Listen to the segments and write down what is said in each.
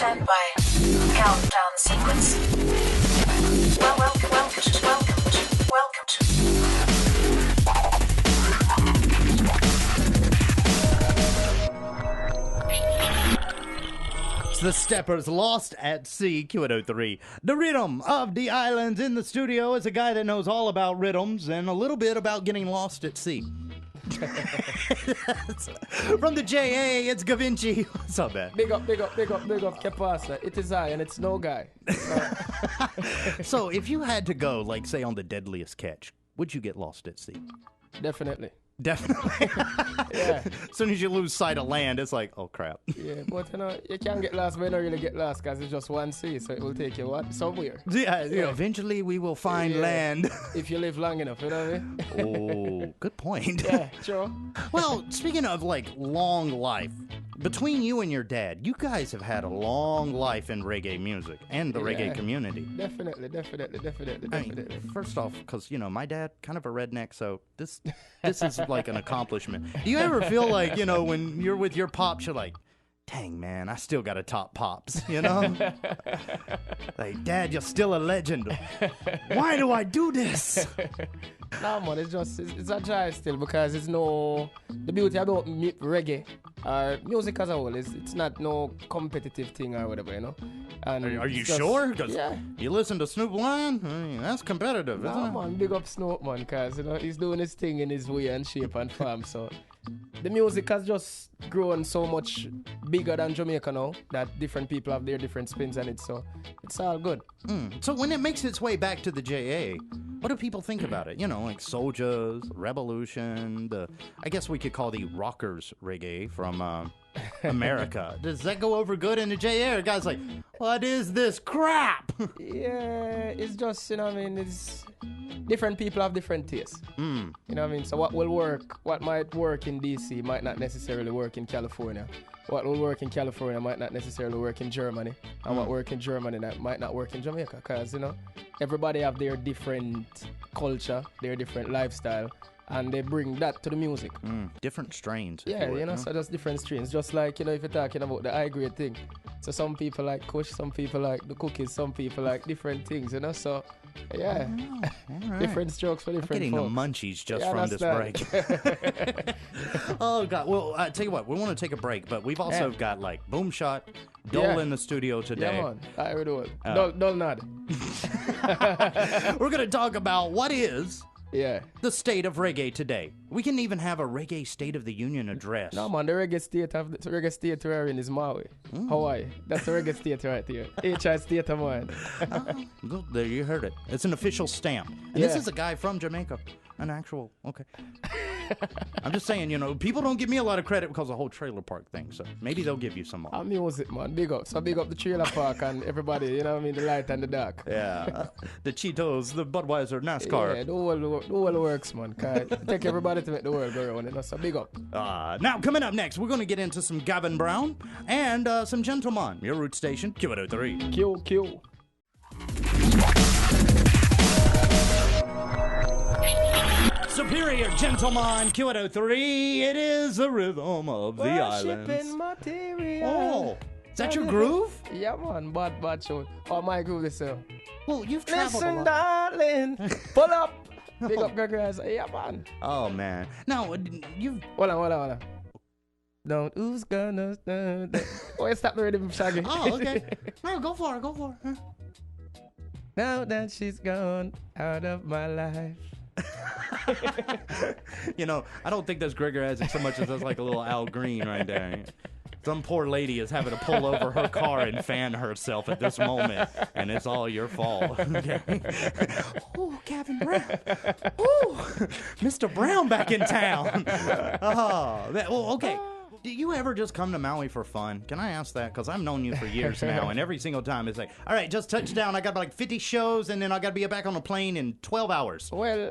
Stand by. Countdown sequence. Welcome to. It's the Steppers Lost at Sea, Q103. The rhythm of the islands. In the studio is a guy that knows all about rhythms and a little bit about getting lost at sea. From the JA, it's Gavinci. What's up, man? Big up, que pasa? It is I, and it's no guy. So, if you had to go, like, say, on the deadliest catch, would you get lost at sea? Definitely. Definitely. Yeah. As soon as you lose sight of land, it's like, oh, crap. Yeah, but, you can't get lost, but you don't really get lost because it's just one sea, so it will take you, somewhere. Yeah, you know, eventually we will find land. If you live long enough, you know what I mean? Oh, good point. Yeah, sure. Well, speaking of, like, long life, between you and your dad, you guys have had a long life in reggae music and the reggae community. Definitely. I mean, first off, because, you know, my dad, kind of a redneck, so this is like an accomplishment. Do you ever feel like, you know, when you're with your pops, you're like, dang, man, I still got to top pops, you know? Like, Dad, you're still a legend. Why do I do this? No, man, it's a joy still because the beauty about reggae or music as a whole is it's not no competitive thing or whatever, you know? And are you sure? Because yeah. You listen to Snoop Lion, I mean, that's competitive, isn't it? Man, big up Snoop, man, because, you know, he's doing his thing in his way and shape and form, so the music has just grown so much bigger than Jamaica now that different people have their different spins on it, so it's all good. So when it makes its way back to the JA, what do people think about it? You know, like Souljas, Revolution, I guess we could call the rockers reggae from America. Does that go over good in the JA? Or guys like, what is this crap? Yeah, it's just, you know what I mean, it's different people have different tastes. You know what I mean? So what will work, what might work in DC might not necessarily work in California. What will work in California might not necessarily work in Germany. And what work in Germany that might not work in Jamaica. Because, you know, everybody have their different culture, their different lifestyle. And they bring that to the music. Different strains. Yeah, you know, so just different strains. Just like, you know, if you're talking about the high grade thing. So some people like Kush, some people like the cookies, some people like different things, you know, so yeah. Right. Different strokes for different getting folks. The munchies just from this break. Oh, God. Well, tell you what, we want to take a break, but we've also got, like, Boom Shot, Dole in the studio today. Yeah, man. I would do it. Dole nod. We're going to talk about what is the state of reggae today. We can even have a reggae State of the Union address. No, man, the reggae state we're in is Maui, Hawaii. That's the reggae state right here. HI state of mind. Oh, there you heard it. It's an official stamp. And this is a guy from Jamaica. An actual, okay. I'm just saying, you know, people don't give me a lot of credit because of the whole trailer park thing, so maybe they'll give you some more. I'm music, man. Big up. So big up the trailer park and everybody, you know what I mean, the light and the dark. Yeah. The Cheetos, the Budweiser, NASCAR. Yeah, the whole works, man. Take everybody to make the world go around, you know, so big up. Now, coming up next, we're going to get into some Gavin Brown and some Gentleman. Your root station, Q103. Q. Superior Gentleman, Q103. It is the rhythm of the islands. Material. Oh, is that your groove? Yeah, man. Bad show. Oh, my groove is well, you've traveled listen, a lot. darling. Pull up. Big up, Gregory. Yeah, man. Oh, man. Now, you've... Hold on. Don't who's gonna stand? Oh, stop the rhythm, Shaggy. Oh, okay. No, go for it. Now that she's gone out of my life. You know, I don't think that's Gregor Isaac so much as that's like a little Al Green right there. Some poor lady is having to pull over her car and fan herself at this moment, and it's all your fault. Okay? Oh, Gavin Brown. Oh, Mr. Brown back in town. Oh, well, okay. Do you ever just come to Maui for fun? Can I ask that? Because I've known you for years now, and every single time it's like, all right, just touch down. I got like 50 shows, and then I got to be back on a plane in 12 hours. Well,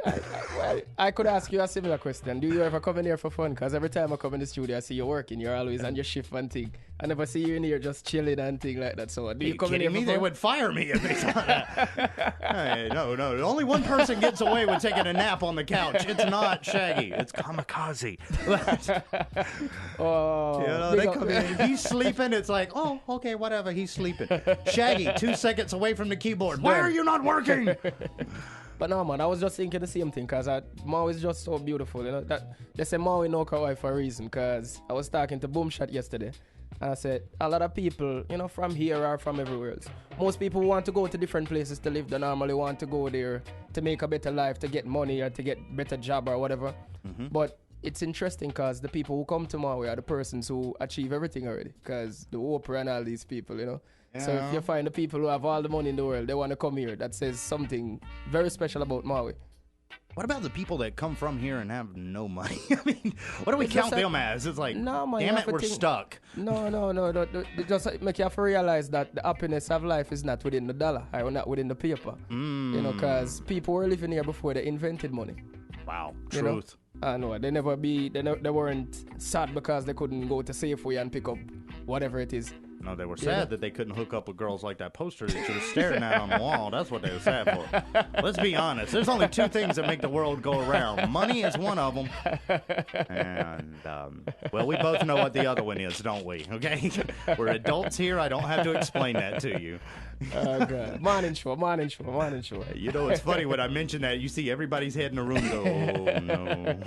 I could ask you a similar question. Do you ever come in here for fun? Because every time I come in the studio, I see you working. You're always on your shift and thing. I never see you in here just chilling and thing like that. So do you come in here for fun? They would fire me if they saw that. Hey, no. Only one person gets away with taking a nap on the couch. It's not Shaggy. It's Kamikaze. Oh, Oh, You know, they come in, he's sleeping. It's like, oh, okay, whatever. He's sleeping. Shaggy, 2 seconds away from the keyboard. Why are you not working? But no, man, I was just thinking the same thing because Maui is just so beautiful. You know, that they say Maui no Kauai for a reason. Because I was talking to Boomshot yesterday, and I said a lot of people, you know, from here are from everywhere else. Most people want to go to different places to live. They normally want to go there to make a better life, to get money or to get better job or whatever. But it's interesting because the people who come to Maui are the persons who achieve everything already. Because the Oprah and all these people, you know. Yeah. So if you find the people who have all the money in the world, they want to come here. That says something very special about Maui. What about the people that come from here and have no money? I mean, what do we count them as? It's like, no, man, damn it, we're stuck. No. Just make you have to realize that the happiness of life is not within the dollar or not within the paper. You know, because people were living here before they invented money. Wow, you truth. I know. They weren't sad because they couldn't go to Safeway and pick up whatever it is. No, they were sad that they couldn't hook up with girls like that poster that you were staring at on the wall. That's what they were sad for. Let's be honest. There's only 2 things that make the world go around. Money is one of them. And, well, we both know what the other one is, don't we? Okay? We're adults here. I don't have to explain that to you. Oh, God. Morning show. You know, it's funny when I mention that, you see everybody's head in the room go, oh, no.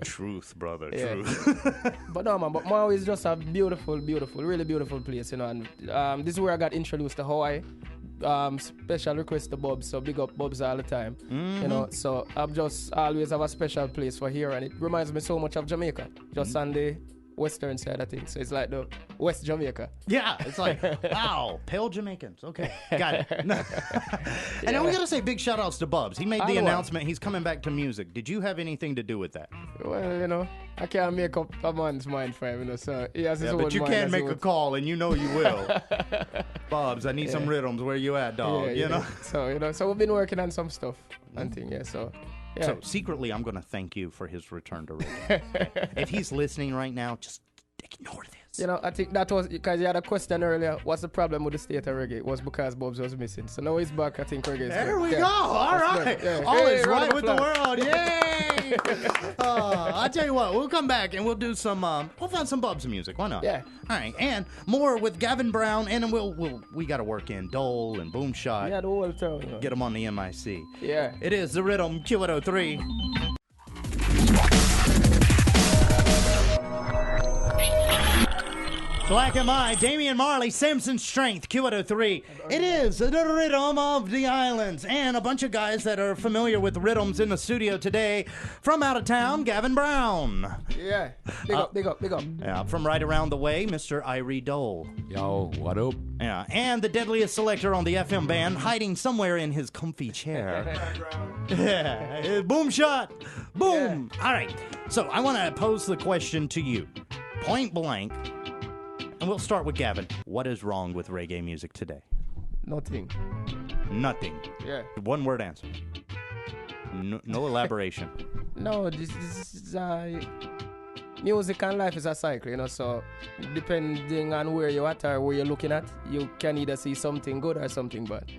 Truth, brother, truth. But no, man, but Maui is just a beautiful, really beautiful place, you know. And this is where I got introduced to Hawaii. Special request to Bubs, so big up Bubs all the time. You know, so I'm just always have a special place for here, and it reminds me so much of Jamaica, just on the western side of things. So it's like the West Jamaica. Yeah, it's like, wow, pale Jamaicans. Okay, got it. And then we got to say big shout outs to Bubs. He made the announcement he's coming back to music. Did you have anything to do with that? Well, you know, I can't make up a man's mind for him, you know, so he has his own but you mind. can make a call, and you know you will. Bubs, I need some rhythms. Where you at, dog? You know? So we've been working on some stuff and things, so... Yeah. So secretly, I'm going to thank you for his return to reggae. If he's listening right now, just ignore this. You know, I think that was because you had a question earlier. What's the problem with the state of reggae? It was because Bobs was missing. So now he's back. I think reggae is there. We go. All right. Yeah. All is right with the world. Yay! I'll tell you what. We'll come back and we'll do some. We'll find some Bubs music. Why not? Yeah. All right. And more with Gavin Brown. And then we got to work in Dole and Boomshot. Yeah, the whole town. You know. Get them on the MIC. Yeah. It is the Rhythm Q103. Black and White, Damian Marley, Samson Strength, Q103. It is the rhythm of the islands. And a bunch of guys that are familiar with rhythms in the studio today. From out of town, Gavin Brown. Yeah, big up. Yeah, from right around the way, Mr. Irie Dole. Yo, what up? Yeah, and the deadliest selector on the FM band, hiding somewhere in his comfy chair. Yeah, boom shot. Boom. Yeah. All right, so I want to pose the question to you. Point blank. And we'll start with Gavin. What is wrong with reggae music today? Nothing. Yeah. One word answer. No elaboration. No, this is music and life is a cycle, you know, so depending on where you're at or where you're looking at, you can either see something good or something bad.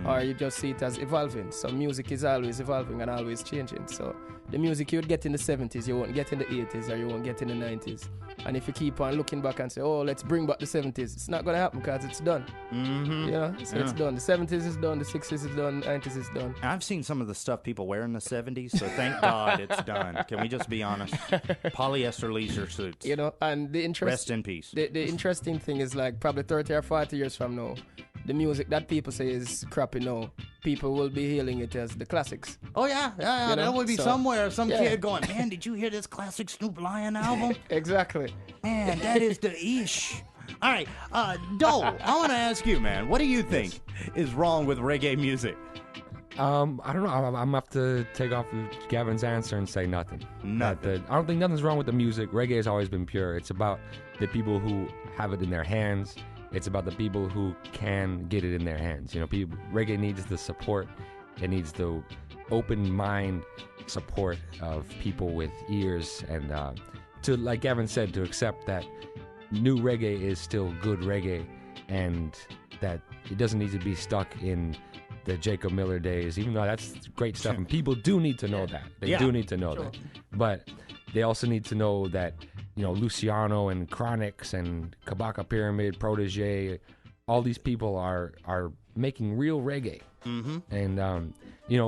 Or you just see it as evolving. So music is always evolving and always changing. So the music you would get in the 70s, you won't get in the 80s or you won't get in the 90s. And if you keep on looking back and say, oh, let's bring back the 70s, it's not going to happen because it's done. You know, so it's done. The 70s is done, the 60s is done, 90s is done. I've seen some of the stuff people wear in the 70s, so thank God it's done. Can we just be honest? Polyester leisure suits. You know, and rest in peace. The interesting thing is, like, probably 30 or 40 years from now, the music that people say is crappy now, people will be hailing it as the classics. Oh, yeah. You know? There will be somewhere some kid going, man, did you hear this classic Snoop Lion album? Exactly. Man, that is the ish. All right, Dole, I want to ask you, man, what do you think is wrong with reggae music? I don't know. I'm going to have to take off Gavin's answer and say nothing. Nothing. I don't think nothing's wrong with the music. Reggae has always been pure. It's about the people who have it in their hands. It's about the people who can get it in their hands. You know, reggae needs the support. It needs the open mind support of people with ears and to, like Gavin said, to accept that new reggae is still good reggae and that it doesn't need to be stuck in the Jacob Miller days, even though that's great stuff. And people do need to know that. They do need to know that. But they also need to know that, Luciano and Chronix and Kabaka Pyramid, Protege, all these people are making real reggae. Mm-hmm. And,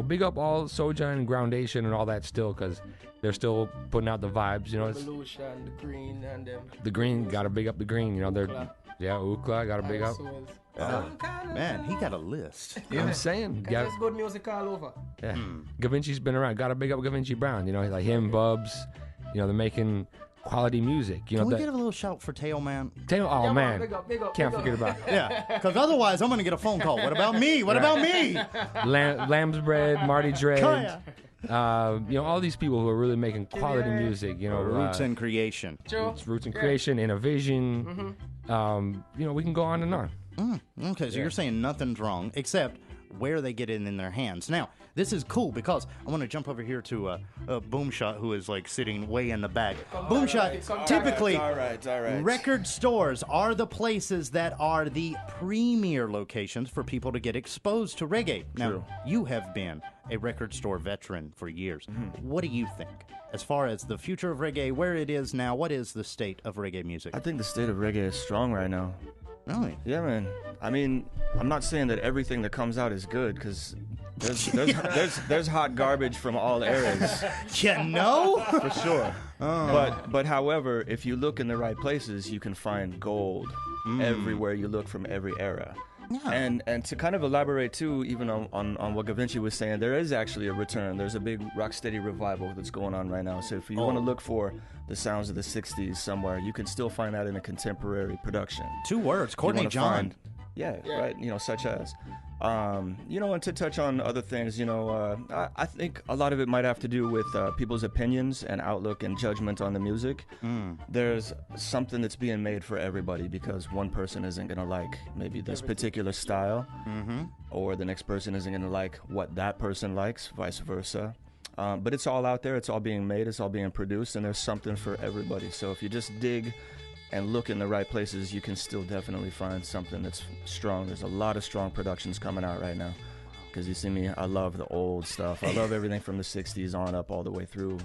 big up all Soja and Groundation and all that still, because they're still putting out the vibes. Evolution, the Green, and them. The Green, gotta big up the Green. Ukla, gotta big up. Man, he got a list. I'm saying. There's good music all over. Yeah. Gavinci's been around. Gotta big up Gavinci Brown. Like him, Bubs. They're making quality music. Can we get a little shout for Tail Man? Man. Big up, Can't forget about it. Yeah, because otherwise I'm going to get a phone call. What about me? What about me? Lamb's Bread, Marty Dread. All these people who are really making quality music. Roots and Creation. Roots and Creation, Innovision. Mm-hmm. We can go on and on. Okay, so you're saying nothing's wrong except where they get it in their hands. Now, this is cool because I want to jump over here to Boomshot, who is like sitting way in the back. Boomshot, typically, all right. record stores are the places that are the premier locations for people to get exposed to reggae. Now, you have been a record store veteran for years. Mm-hmm. What do you think? As far as the future of reggae, where it is now, what is the state of reggae music? I think the state of reggae is strong right now. Really? Yeah, man. I mean, I'm not saying that everything that comes out is good, because there's hot garbage from all eras. For sure. But however, if you look in the right places, you can find gold everywhere you look from every era. Yeah. And to kind of elaborate too, even on what Gavinci was saying, there is actually a return. There's a big Rocksteady revival that's going on right now. So if you want to look for the sounds of the 60s somewhere, you can still find that in a contemporary production. 2 words, Courtney John. Right, such as. And to touch on other things, I think a lot of it might have to do with people's opinions and outlook and judgment on the music. There's something that's being made for everybody, because one person isn't going to like maybe this particular style, or the next person isn't going to like what that person likes, vice versa. But it's all out there. It's all being made. It's all being produced, and there's something for everybody. So if you just dig and look in the right places, you can still definitely find something that's strong. There's a lot of strong productions coming out right now. Because you see me, I love the old stuff. I love everything from the 60s on up all the way through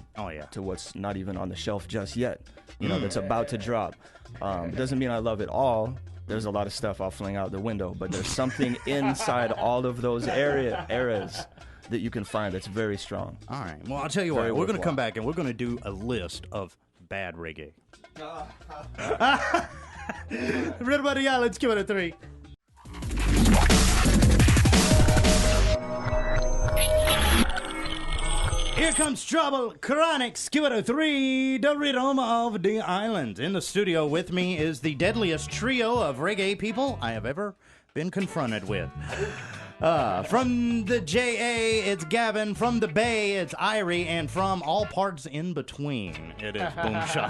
to what's not even on the shelf just yet, that's about to drop. It doesn't mean I love it all. There's a lot of stuff I'll fling out the window, but there's something inside all of those eras that you can find that's very strong. All right. Well, I'll tell you what. We're going to come back and we're going to do a list of bad reggae. Everybody, let's give it a 3. Here comes Trouble, Chronix, Q103, the rhythm of the island. In the studio with me is the deadliest trio of reggae people I have ever been confronted with. From the JA, it's Gavin. From the Bay, it's Irie. And from all parts in between, it is Boomshot.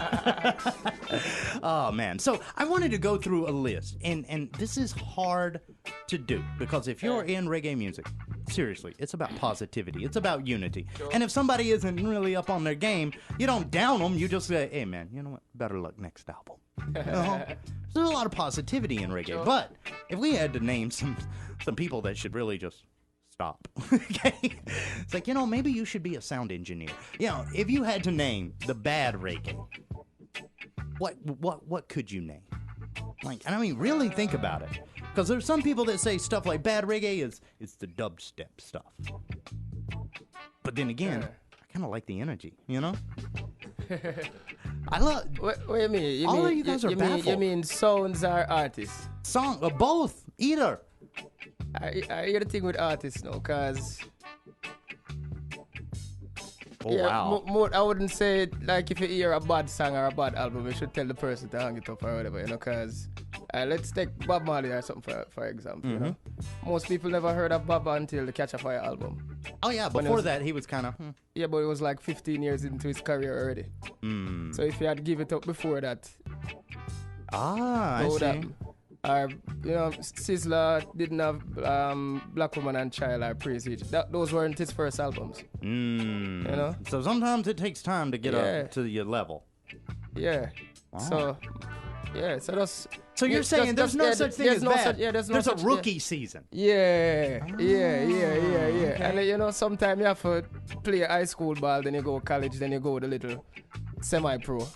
Oh, man. So I wanted to go through a list. And this is hard to do. Because if you're in reggae music, seriously, it's about positivity. It's about unity. And if somebody isn't really up on their game, you don't down them. You just say, hey, man, you know what? Better luck next album. There's a lot of positivity in reggae. But if we had to name some people that should really just stop. Okay? It's like, maybe you should be a sound engineer. If you had to name the bad reggae, what could you name? Really think about it. Because there's some people that say stuff like bad reggae is the dubstep stuff. But then again, I kind of like the energy, I love. What do you mean? All of you guys are baffled. You mean sounds or artists? Both, either. I hear the thing with artists now, cause. Wow. I wouldn't say like if you hear a bad song or a bad album, you should tell the person to hang it up or whatever, cause let's take Bob Marley or something for example. Most people never heard of Bob until the Catch a Fire album. Oh yeah, before that he was kind of. Yeah, but it was like 15 years into his career already. So if you had give it up before that, I see. Sizzla didn't have Black Woman and Child or Praise Each. Those weren't his first albums. So sometimes it takes time to get up to your level. Yeah. Wow. So you're saying there's no such thing as bad. There's a rookie season. Yeah. And sometimes you have to play high school ball, then you go college, then you go the little semi-pro.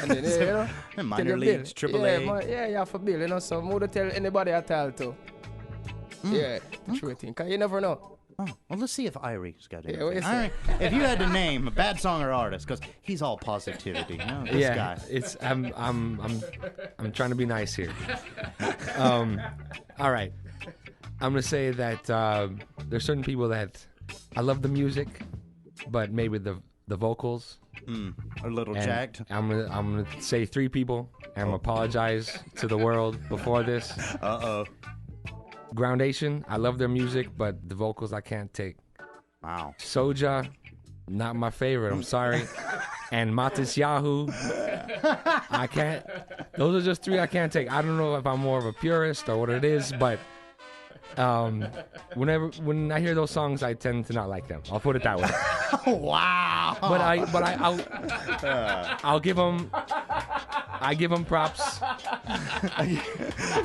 And then, you know, And minor till you leagues, build. triple A. Yeah, you have to build, you know, so more to tell anybody at all to. Yeah, the true thing, because you never know. Oh, well, let's see if Irie's got it. Yeah, what you All say? right. If you had to name a bad song or artist, because he's all positivity. You know, this guy. it's I'm trying to be nice here. All right, I'm gonna say that there's certain people that I love the music, but maybe the vocals. A little And jacked. I'm gonna say 3 people. And I'm gonna apologize to the world before this. Uh-oh. Groundation, I love their music, but the vocals I can't take. Wow. Soja, not my favorite. I'm sorry. And Matis Yahoo, I can't. Those are just 3 I can't take. I don't know if I'm more of a purist or what it is, but when I hear those songs, I tend to not like them. I'll put it that way. Wow. But I'll give them. I give them props.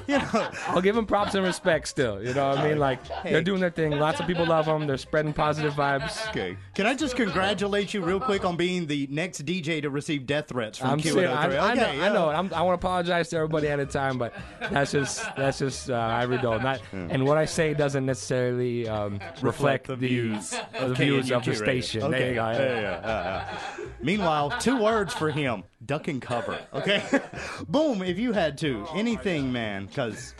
You know, I'll give them props and respect still. You know what I mean? Like, they're doing their thing. Lots of people love them. They're spreading positive vibes. okay. Can I just congratulate you real quick on being the next DJ to receive death threats from I'm Q103? serious. I Okay, know. I want to apologize to everybody at a time, but that's just Ivory Dole. And what I say doesn't necessarily reflect the views of the KNUQ station. radio. There you go. Yeah. Meanwhile, 2 words for him: duck and cover. Okay. Boom. If you had to, anything, man, because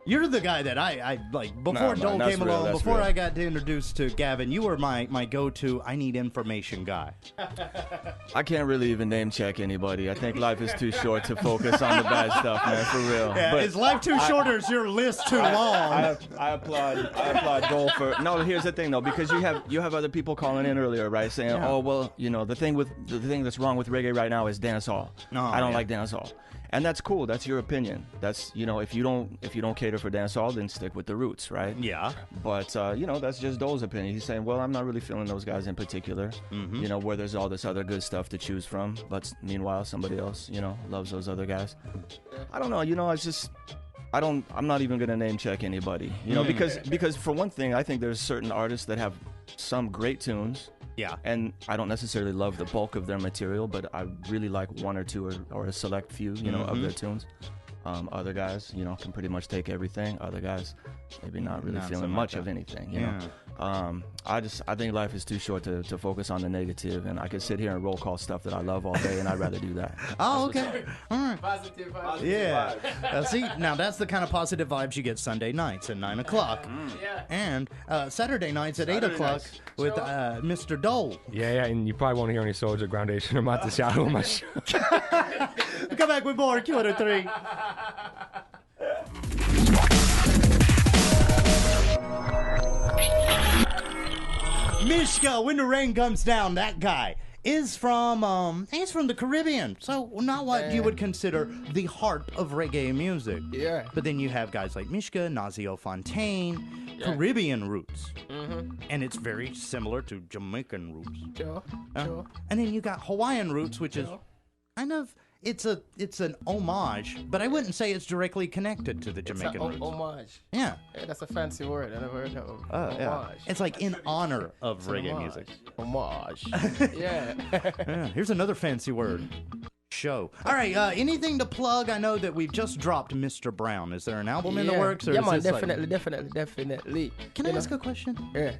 you're the guy that I like. Before Dole that's came real, along, that's before real. I got introduced to Gavin, you were my go-to. I need information guy. I can't really even name check anybody. I think life is too short to focus on the bad stuff, man, for real. Yeah, But is life too short or is your list too long? I applaud Dole for. No, here's the thing though, because you have other people calling in earlier, right, saying, oh well, you know, the thing that's wrong with reggae right now is dancehall. No, I don't yeah. like dancehall. And that's cool. That's your opinion. That's, you know, if you don't cater for dancehall, then stick with the roots, right? Yeah. But you know, that's just Dole's opinion. He's saying, well, I'm not really feeling those guys in particular. You know, where there's all this other good stuff to choose from. But meanwhile, somebody else, you know, loves those other guys. I don't know. You know, it's just. I'm not even gonna name check anybody. You know, because for one thing, I think there's certain artists that have some great tunes. Yeah. And I don't necessarily love the bulk of their material, but I really like 1 or 2 or a select few, you know, of their tunes. Other guys, you know, can pretty much take everything. Other guys, maybe not really Not so feeling much much of anything, you Yeah. know. I think life is too short to focus on the negative, and I could sit here and roll call stuff that I love all day, and I'd rather do that. Oh, okay. All right. Positive. Yeah. See, now that's the kind of positive vibes you get Sunday nights at 9 o'clock. Yeah. And Saturday nights at 8 o'clock nights. with Mr. Dole. Yeah, and you probably won't hear any Soja, Groundation, or Matis Yahoo on my show. Come back with more Q103. Mishka, when the rain comes down, that guy is from he's from the Caribbean, so not what you would consider the heart of reggae music. Yeah. But then you have guys like Mishka, Nazio Fontaine, Caribbean roots, and it's very similar to Jamaican roots. Sure. And then you got Hawaiian roots, which is kind of it's an homage, but I wouldn't say it's directly connected to the Jamaican roots. Homage. Yeah. Yeah, that's a fancy word. I never heard of it. Yeah. Homage. It's like in honor of It's reggae homage. music. Homage. Yeah. Yeah, here's another fancy word. Show. All right, anything to plug? I know that we've just dropped Mr. Brown. Is there an album in the works? Or Yeah, is man, this like- definitely. Can I ask a question? Yeah.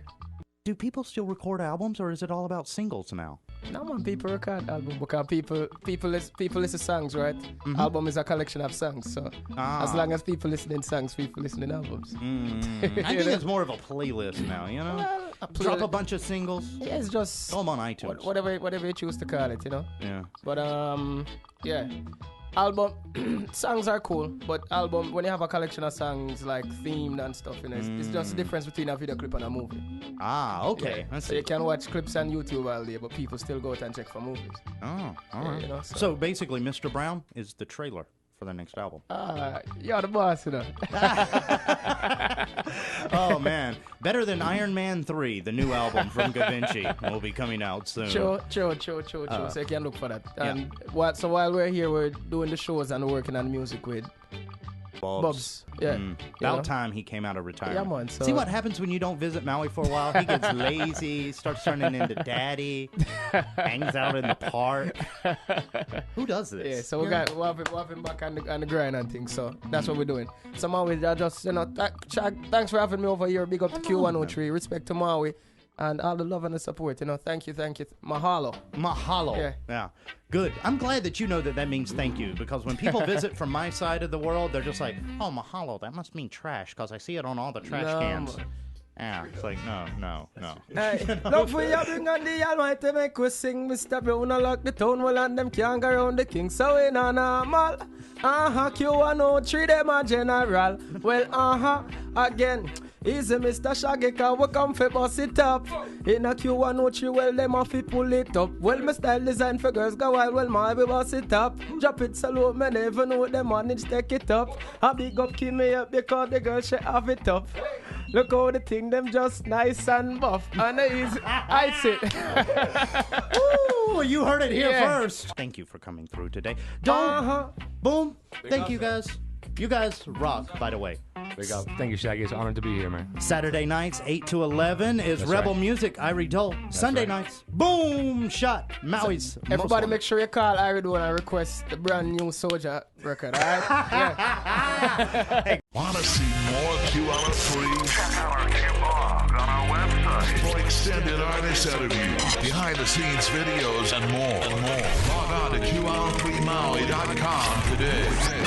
Do people still record albums, or is it all about singles now? No, man, people record album because people listen songs, right? Album is a collection of songs, so as long as people listening songs, people listening albums. I think it's more of a playlist now, you know? Well, a Drop a play- bunch of singles. Yeah, it's just Throw them on iTunes. whatever you choose to call it, you know. Yeah. But yeah, album songs are cool, but album when you have a collection of songs like themed and stuff, you know, it's just the difference between a video clip and a movie. Ah, okay. I So see. you can watch clips on YouTube all day, but people still go out and check for movies. Oh, all right. You know, So basically, Mr. Brown is the trailer for the next album. you're the boss, you know. Oh, man. Better than Iron Man 3, the new album from Da Vinci, will be coming out soon. Sure. So you can look for that. Yeah. And while we're here, we're doing the shows and working on music with Bubs. Yeah. you About know? time he came out of retirement. Yeah, man, so- See what happens when you don't visit Maui for a while? He gets lazy, starts turning into daddy, hangs out in the park. Who does this? Yeah, so we have him back on the grind and things. So that's what we're doing. So Maui, I just thanks for having me over here. Big up to Q103. Respect to Maui. And all the love and the support, Thank you. Mahalo. Mahalo. Yeah. Good. I'm glad that you know that means thank you, because when people visit from my side of the world, they're just like, oh, mahalo, that must mean trash, because I see it on all the trash cans. Man. Yeah, it's like, no. Hey, love for you bring on the Almighty make we sing. Mr. Brown lock the town well and them can't go around the king. So we not normal. Q103 them a general. Well, again. Easy Mr. Shaggy, cause we come for bust it up. In a Q103, well, them off fi pull it up. Well, my style design for girls go wild, well, my we bust it up. Drop it salute, me never know them manage take it up. A big up keep me up because the girl she have it up. Look how the thing them just nice and buff. And easy, I sit. Ooh, you heard it here first. Thank you for coming through today. Boom. Thank you guys. You guys rock, by the way. Big up. Thank you, Shaggy. It's an honor to be here, man. Saturday nights, 8 to 11 is That's Rebel right. Music, Irie Dole. Sunday right. nights, Boom Shot, Maui's. Everybody make sure you call Irie Dole and request the brand new Soldier record, alright? Yeah. Want to see more Q103? Check out our Q blog on our website. For extended artist interviews, behind-the-scenes videos, and more. Log on to Q103Maui.com today.